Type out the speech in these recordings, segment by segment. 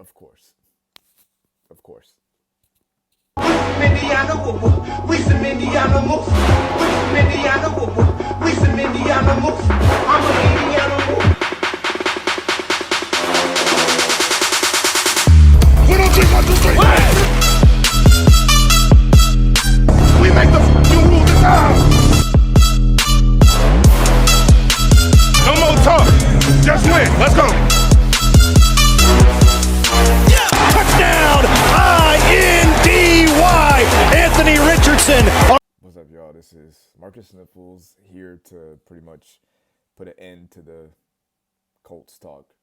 Of course. Of course. Indiana, we some Indiana moves. We some Indiana, we some Indiana moves. I'm an Indiana move. We don't take 1, 2, 3. We make the f***ing rules this time. No more talk. Just win. Let's go. Touchdown, I-N-D-Y, Anthony Richardson. What's up, y'all? This is Marcus Nipples here to pretty much put an end to the Colts talk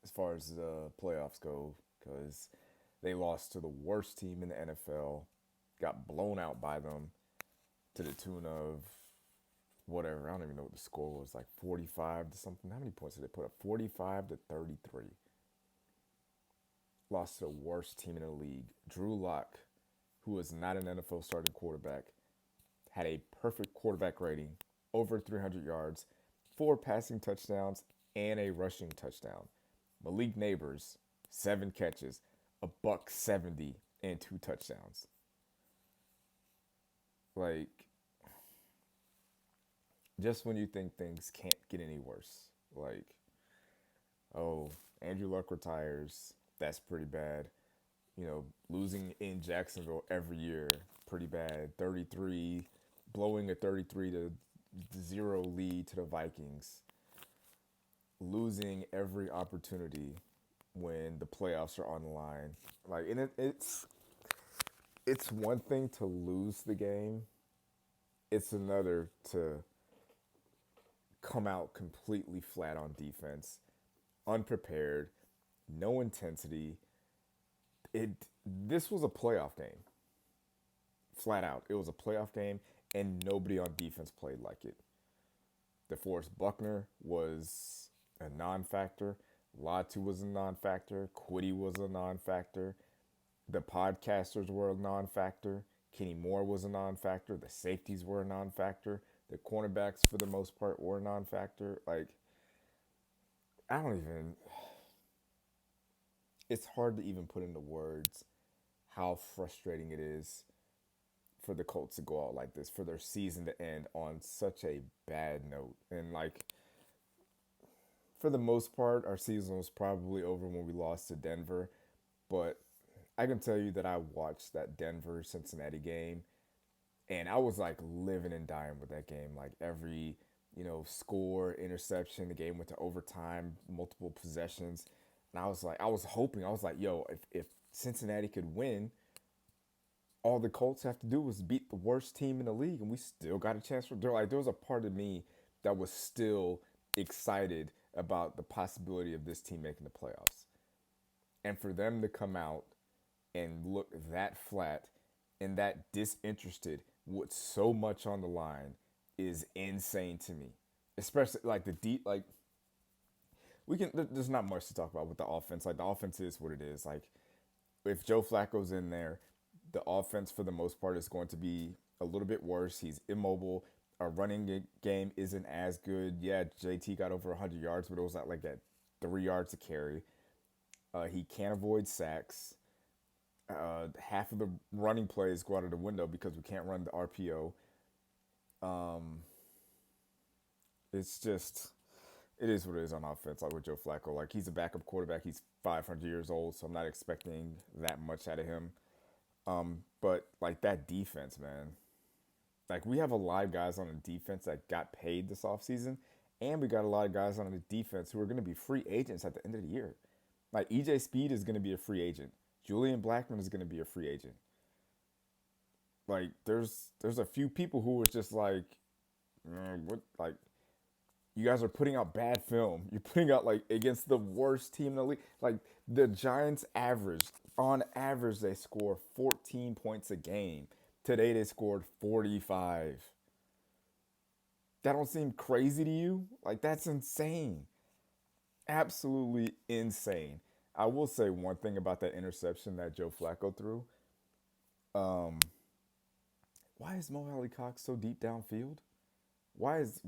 as far as the playoffs go, because they lost to the worst team in the NFL, got blown out by them to the tune of whatever. I don't even know what the score was, like 45 to something. How many points did they put up? 45 to 33. Lost to the worst team in the league. Drew Lock, who is not an NFL starting quarterback, had a perfect quarterback rating, over 300 yards, 4 passing touchdowns, and a rushing touchdown. Malik Neighbors, 7 catches, $170, and 2 touchdowns. Like, just when you think things can't get any worse, like, oh, Andrew Luck retires. That's pretty bad. You know, losing in Jacksonville every year, pretty bad. Blowing a 33-0 lead to the Vikings. Losing every opportunity when the playoffs are on the line. Like, and it's one thing to lose the game. It's another to come out completely flat on defense, unprepared, no intensity. This was a playoff game. Flat out. It was a playoff game, and nobody on defense played like it. DeForest Buckner was a non-factor. Latu was a non-factor. Quiddy was a non-factor. The podcasters were a non-factor. Kenny Moore was a non-factor. The safeties were a non-factor. The cornerbacks, for the most part, were a non-factor. Like, I don't even... It's hard to even put into words how frustrating it is for the Colts to go out like this, for their season to end on such a bad note. And, like, for the most part, our season was probably over when we lost to Denver. But I can tell you that I watched that Denver-Cincinnati game, and I was, like, living and dying with that game. Like, every, score, interception, the game went to overtime, multiple possessions. And I was like, yo, if Cincinnati could win, all the Colts have to do was beat the worst team in the league, and we still got a chance. There was a part of me that was still excited about the possibility of this team making the playoffs. And for them to come out and look that flat and that disinterested with so much on the line is insane to me. Especially like there's not much to talk about with the offense. Like, the offense is what it is. Like, if Joe Flacco's in there, the offense for the most part is going to be a little bit worse. He's immobile. Our running game isn't as good. Yeah, JT got over 100 yards, but it was like that 3 yards to carry. He can't avoid sacks. Half of the running plays go out of the window because we can't run the RPO. It's just... It is what it is on offense, like with Joe Flacco. Like, he's a backup quarterback. He's 500 years old, so I'm not expecting that much out of him. But, like, that defense, man. Like, we have a lot of guys on the defense that got paid this offseason, and we got a lot of guys on the defense who are going to be free agents at the end of the year. Like, EJ Speed is going to be a free agent. Julian Blackmon is going to be a free agent. Like, there's a few people who are just like, what, like... You guys are putting out bad film. You're putting out, like, against the worst team in the league. Like, the Giants on average, they score 14 points a game. Today, they scored 45. That don't seem crazy to you? Like, that's insane. Absolutely insane. I will say one thing about that interception that Joe Flacco threw. Why is Mo Alley Cox so deep downfield? Why is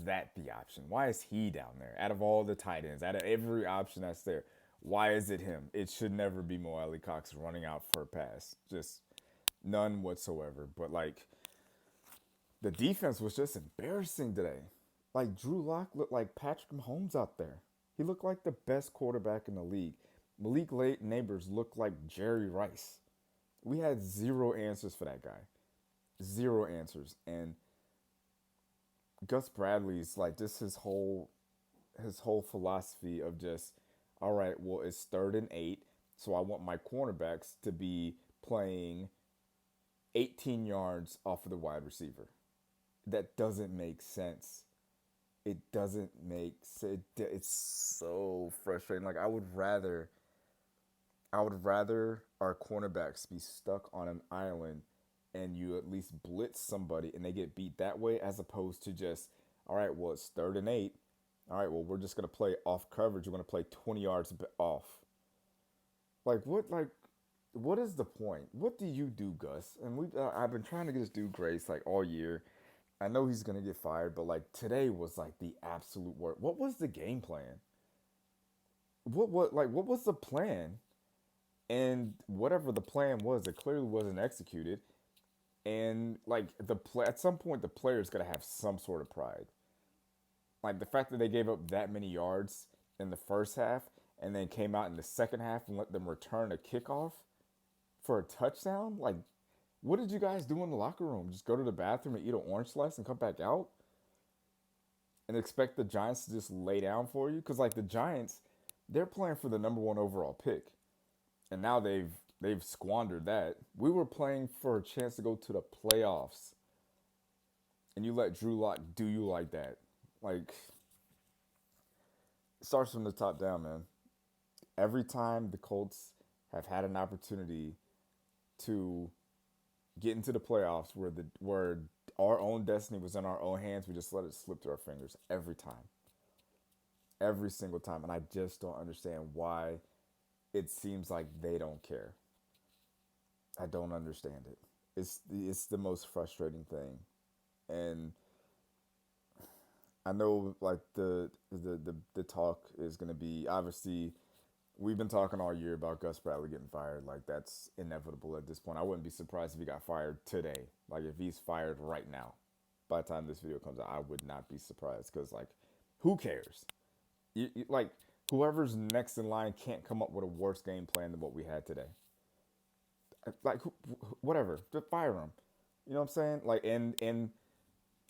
that the option? Why is he down there? Out of all the tight ends, out of every option that's there, Why is it him? It should never be Mo Alley Cox running out for a pass. Just none whatsoever. But like the defense was just embarrassing today. Like Drew Lock looked like Patrick Mahomes out there. He looked like the best quarterback in the league. Malik Neighbors looked like Jerry Rice. We had zero answers for that guy. Zero answers. And Gus Bradley's like just his whole philosophy of just, all right, well, it's 3rd and 8, so I want my cornerbacks to be playing 18 yards off of the wide receiver. That doesn't make sense. It doesn't make sense. It's so frustrating. Like I would rather our cornerbacks be stuck on an island and you at least blitz somebody and they get beat that way, as opposed to just, all right, well, it's 3rd and 8. All right, well, we're just going to play off coverage. We're going to play 20 yards off. What is the point? What do you do, Gus? And I've been trying to get this dude Grace like all year. I know he's going to get fired, but like today was like the absolute worst. What was the game plan? What was the plan? And whatever the plan was, it clearly wasn't executed. And like at some point, the player's got to have some sort of pride. Like the fact that they gave up that many yards in the first half and then came out in the second half and let them return a kickoff for a touchdown. Like, what did you guys do in the locker room? Just go to the bathroom and eat an orange slice and come back out and expect the Giants to just lay down for you? Because like the Giants, they're playing for the #1 overall pick, and now they've squandered that. We were playing for a chance to go to the playoffs, and you let Drew Lock do you like that. Like, it starts from the top down, man. Every time the Colts have had an opportunity to get into the playoffs where our own destiny was in our own hands, we just let it slip through our fingers every time. Every single time. And I just don't understand why it seems like they don't care. I don't understand it. It's the most frustrating thing. And I know like the talk is going to be, obviously we've been talking all year about Gus Bradley getting fired. Like that's inevitable at this point. I wouldn't be surprised if he got fired today. Like if he's fired right now, by the time this video comes out, I would not be surprised, because like, who cares? Like whoever's next in line can't come up with a worse game plan than what we had today. Like whatever, just fire him. You know what I'm saying? Like and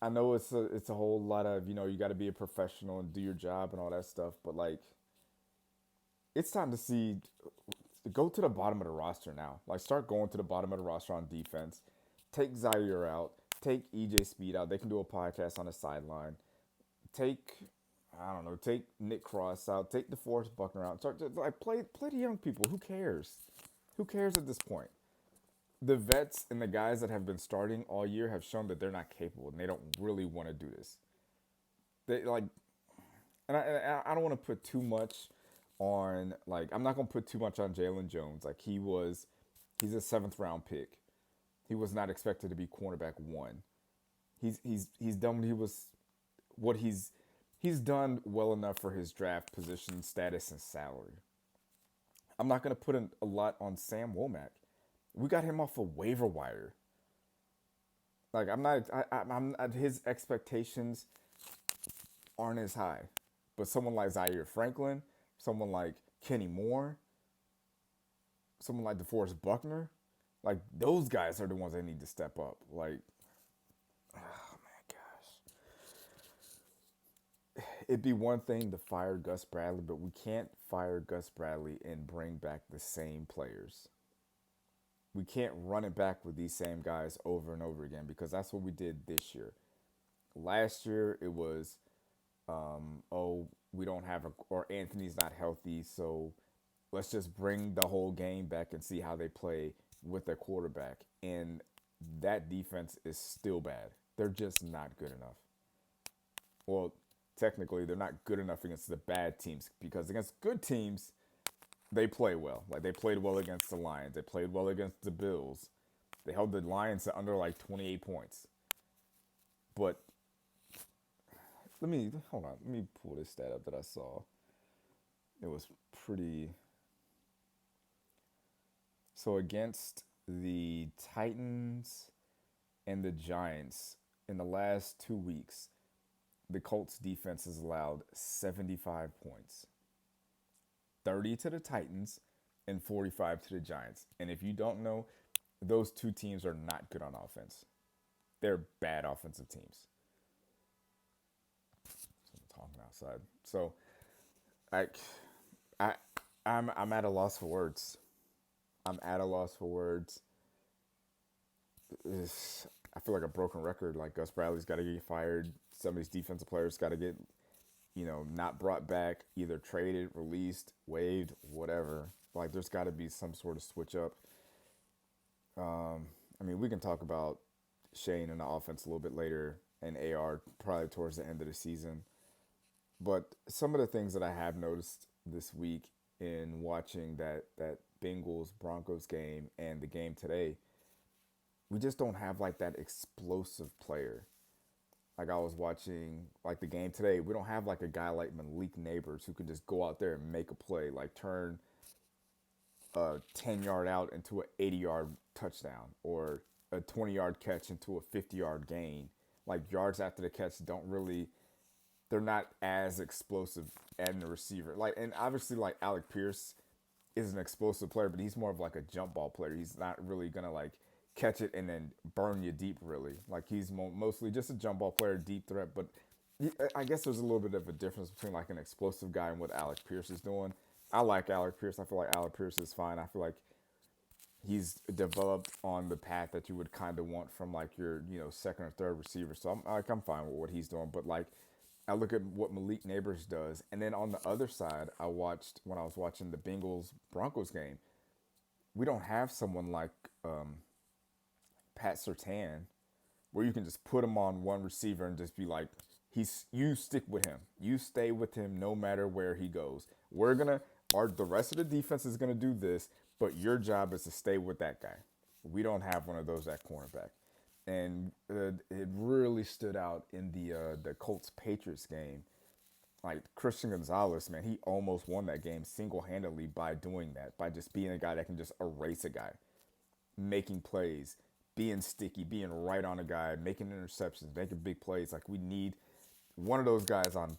I know it's a whole lot of, you got to be a professional and do your job and all that stuff, but like it's time to go to the bottom of the roster now. Like start going to the bottom of the roster on defense. Take Zaire out. Take EJ Speed out. They can do a podcast on the sideline. Take Nick Cross out. Take DeForest Buckner out. Start to, like play the young people. Who cares? Who cares at this point? The vets and the guys that have been starting all year have shown that they're not capable and they don't really want to do this. They like, and I don't want to put too much on, like, I'm not gonna put too much on Jalen Jones. Like he's a 7th round pick. He was not expected to be cornerback 1. He's done what he's done well enough for his draft position, status, and salary. I'm not gonna put a lot on Sam Womack. We got him off a waiver wire. Like I'm his expectations aren't as high, but someone like Zaire Franklin, someone like Kenny Moore, someone like DeForest Buckner, like those guys are the ones that need to step up. Like, oh my gosh, it'd be one thing to fire Gus Bradley, but we can't fire Gus Bradley and bring back the same players. We can't run it back with these same guys over and over again, because that's what we did this year. Last year it was, we don't have or Anthony's not healthy, so let's just bring the whole game back and see how they play with their quarterback. And that defense is still bad. They're just not good enough. Well, technically they're not good enough against the bad teams, because against good teams, they play well. Like they played well against the Lions. They played well against the Bills. They held the Lions to under like 28 points. But hold on. Let me pull this stat up that I saw. It was pretty So against the Titans and the Giants in the last 2 weeks, the Colts defense has allowed 75 points. 30 to the Titans and 45 to the Giants. And if you don't know, those two teams are not good on offense. They're bad offensive teams. So I'm talking outside. So I, I, I'm at a loss for words. I'm at a loss for words. I feel like a broken record. Like Gus Bradley's got to get fired. Some of these defensive players got to get, not brought back, either traded, released, waived, whatever. Like there's got to be some sort of switch up. We can talk about Shane and the offense a little bit later, and AR probably towards the end of the season. But some of the things that I have noticed this week in watching that Bengals Broncos game and the game today, we just don't have like that explosive player. Like I was watching like the game today, we don't have like a guy like Malik Neighbors who can just go out there and make a play, like turn a 10-yard out into an 80-yard touchdown or a 20-yard catch into a 50-yard gain. Like yards after the catch they're not as explosive as the receiver. Like, and obviously like Alec Pierce is an explosive player, but he's more of like a jump ball player. He's not really gonna like catch it and then burn you deep, really. Like he's mostly just a jump ball player, deep threat. But I guess there's a little bit of a difference between like an explosive guy and what Alec Pierce is doing. I like Alec Pierce. I feel like Alec Pierce is fine. I feel like he's developed on the path that you would kind of want from like your, second or third receiver. So I'm fine with what he's doing. But like I look at what Malik Neighbors does, and then on the other side, when I was watching the Bengals Broncos game, we don't have someone like Pat Surtain, where you can just put him on one receiver and just be like, you stick with him. You stay with him no matter where he goes. The rest of the defense is gonna do this, but your job is to stay with that guy. We don't have one of those at cornerback. And it really stood out in the Colts Patriots game. Like Christian Gonzalez, man, he almost won that game single-handedly by doing that, by just being a guy that can just erase a guy, making plays, being sticky, being right on a guy, making interceptions, making big plays. Like we need one of those guys on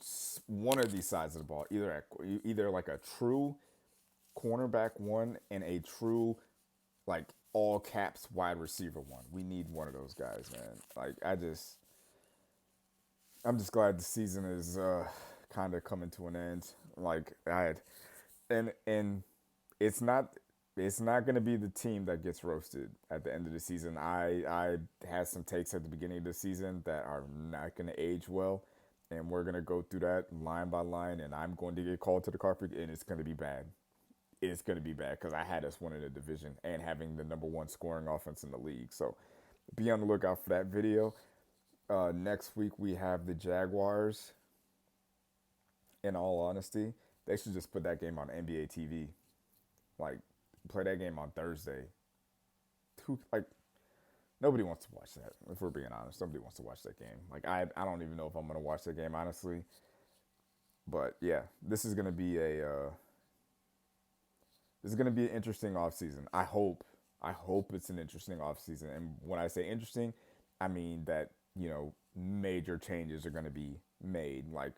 one of these sides of the ball, either like a true cornerback one and a true like all caps wide receiver one. We need one of those guys, man. Like I'm just glad the season is kind of coming to an end. Like and it's not going to be the team that gets roasted at the end of the season. I had some takes at the beginning of the season that are not going to age well, and we're going to go through that line by line, and I'm going to get called to the carpet, and it's going to be bad. It's going to be bad because I had us winning the division and having the number one scoring offense in the league. So be on the lookout for that video. Next week we have the Jaguars. In all honesty, they should just put that game on NBA TV. Like, play that game on Thursday. Nobody wants to watch that. If we're being honest, nobody wants to watch that game. Like, I don't even know if I'm going to watch that game, honestly. But yeah, this is going to be an interesting offseason. I hope it's an interesting offseason. And when I say interesting, I mean that, major changes are going to be made. Like,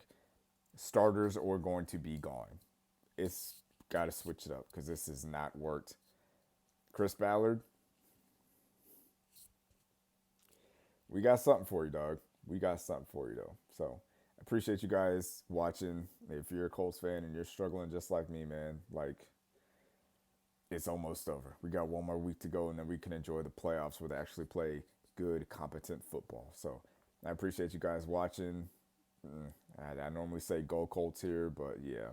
starters are going to be gone. It's got to switch it up because this has not worked. Chris Ballard, we got something for you, dog. We got something for you, though. So I appreciate you guys watching. If you're a Colts fan and you're struggling just like me, man, like, it's almost over. We got one more week to go, and then we can enjoy the playoffs where they actually play good, competent football. So I appreciate you guys watching. I normally say go Colts here, but yeah.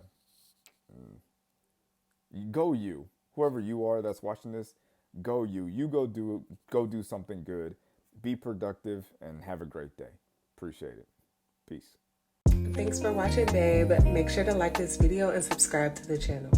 Go you. Whoever you are that's watching this, go you. You go do something good. Be productive and have a great day. Appreciate it. Peace. Thanks for watching, babe. Make sure to like this video and subscribe to the channel.